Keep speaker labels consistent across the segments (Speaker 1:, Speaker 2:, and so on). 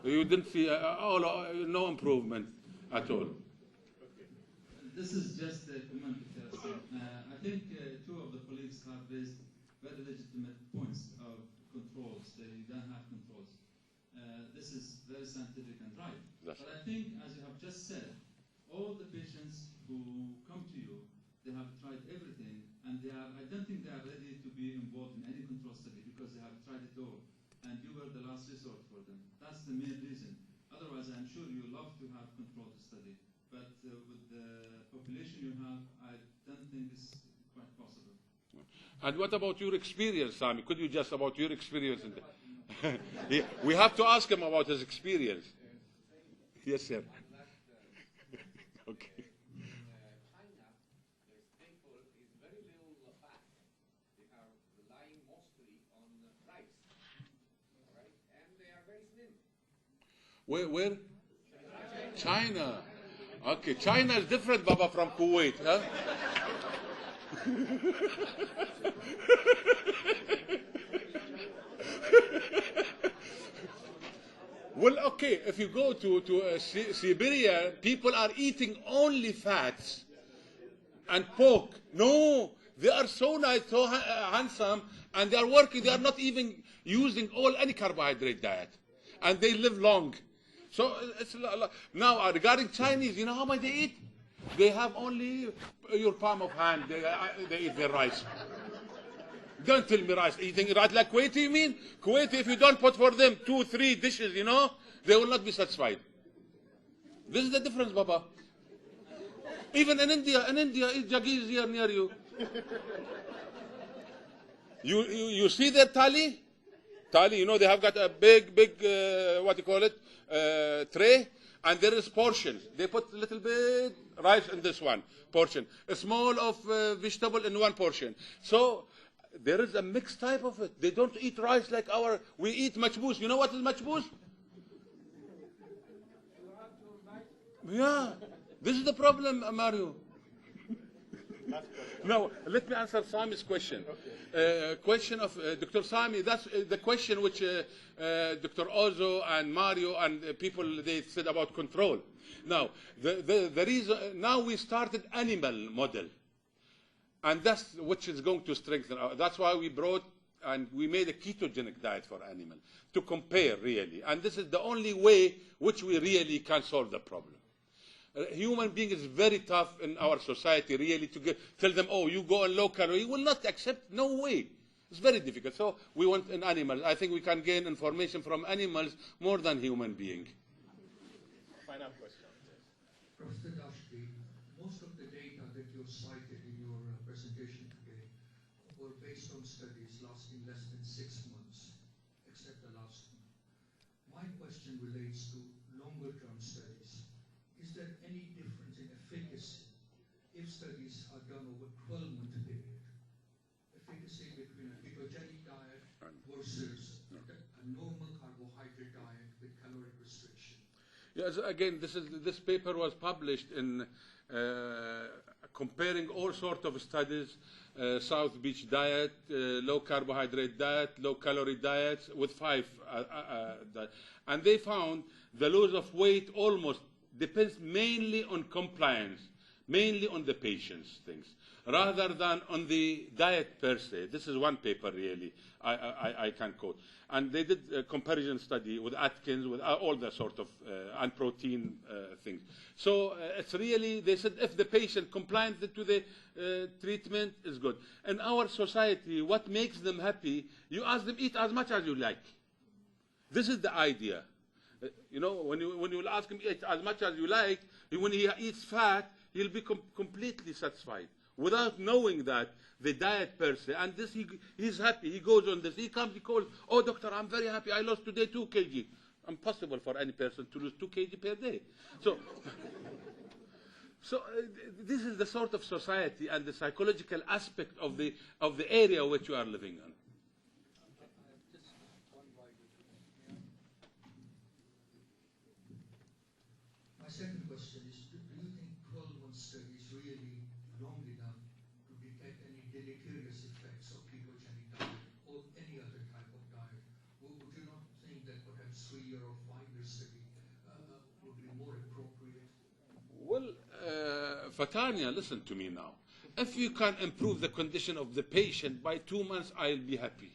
Speaker 1: You didn't see no improvement at all.
Speaker 2: This is just a comment. I think two of the colleagues have raised very legitimate points of controls. They don't have controls. This is very scientific and right. But I think, as you have just said, all the patients who come to you, they have tried everything, and I don't think they are ready to be involved in any control study because they have tried it all. And you were the last resort for them. That's the main reason. Otherwise, I'm sure you love to have control study. But with the population you have, I don't think it's quite possible.
Speaker 1: And what about your experience, Sami? Could you just about your experience? We have to ask him about his experience. Yes, sir. Okay. Where? China. Okay, China is different, Baba, from Kuwait, huh? Well, okay, if you go to Siberia, people are eating only fats and pork. No, they are so nice, so handsome, and they are working. They are not even using any carbohydrate diet, and they live long. So it's now regarding Chinese, you know how much they eat? They have only your palm of hand. They eat their rice. Don't tell me rice. Eating rice like Kuwaiti, you mean? Kuwaiti, if you don't put for them 2, 3 dishes, you know, they will not be satisfied. This is the difference, Baba. Even in India, it's Jaggi is here near you. You see their thali? Thali, you know, they have got a big, what do you call it, tray, and there is portions. They put a little bit rice in this one portion, a small of vegetable in one portion. So there is a mixed type of it. They don't eat rice like we eat machboos. You know what is machboos? Yeah, this is the problem, Mario. Now, let me answer Sami's question. Question of Dr. Sami, that's the question which Dr. Ozo and Mario and people, they said about control. Now, the reason, now we started animal model. And that's which is going to strengthen. That's why we brought and we made a ketogenic diet for animals to compare really. And this is the only way which we really can solve the problem. Human being is very tough in our society really to tell them, oh, you go on low calorie. You will not accept, no way. It's very difficult. So we want an animal. I think we can gain information from animals more than human being.
Speaker 3: Final question.
Speaker 4: Professor Dashti, most of the data that you cited in your presentation today were based on studies lasting less than 6 months, except the last one. My question relates to longer-term studies. Is there any difference in efficacy if studies are done over 12-month period? Efficacy between a ketogenic diet versus a normal carbohydrate diet with caloric restriction?
Speaker 1: Yes, again, this paper was published in comparing all sorts of studies, South Beach diet, low carbohydrate diet, low calorie diets with 5 and they found the loss of weight almost depends mainly on compliance, mainly on the patient's things, rather than on the diet per se. This is one paper really I can quote. And they did a comparison study with Atkins, with all the sort of and protein things. So it's really, they said if the patient complies to the treatment is good. In our society, what makes them happy, you ask them eat as much as you like. This is the idea. You know, when you ask him eat as much as you like, when he eats fat, he'll be completely satisfied without knowing that the diet per se. And this, he's happy. He goes on this. He comes, he calls, oh, doctor, I'm very happy. I lost today 2 kg. Impossible for any person to lose 2 kg per day. So this is the sort of society and the psychological aspect of the area which you are living on.
Speaker 4: My second question is, do you think 12-month study is really long enough to detect any deleterious effects of ketogenic diet or any other type of diet? Or would you not think that perhaps 3 or 5
Speaker 1: Fatania, listen to me now. If you can improve the condition of the patient by 2 months, I'll be happy.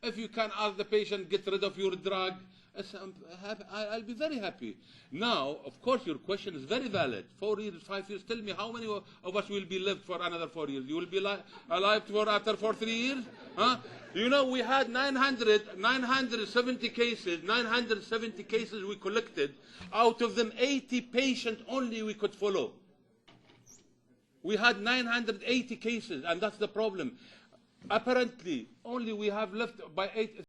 Speaker 1: If you can ask the patient, get rid of your drug, I'll be very happy. Now, of course, your question is very valid. 4 years, 5 years, tell me how many of us will be lived for another 4 years? You will be alive after 3 years? Huh? You know, we had 970 cases we collected. Out of them, 80 patients only we could follow. We had 980 cases, and that's the problem. Apparently, only we have left by 8.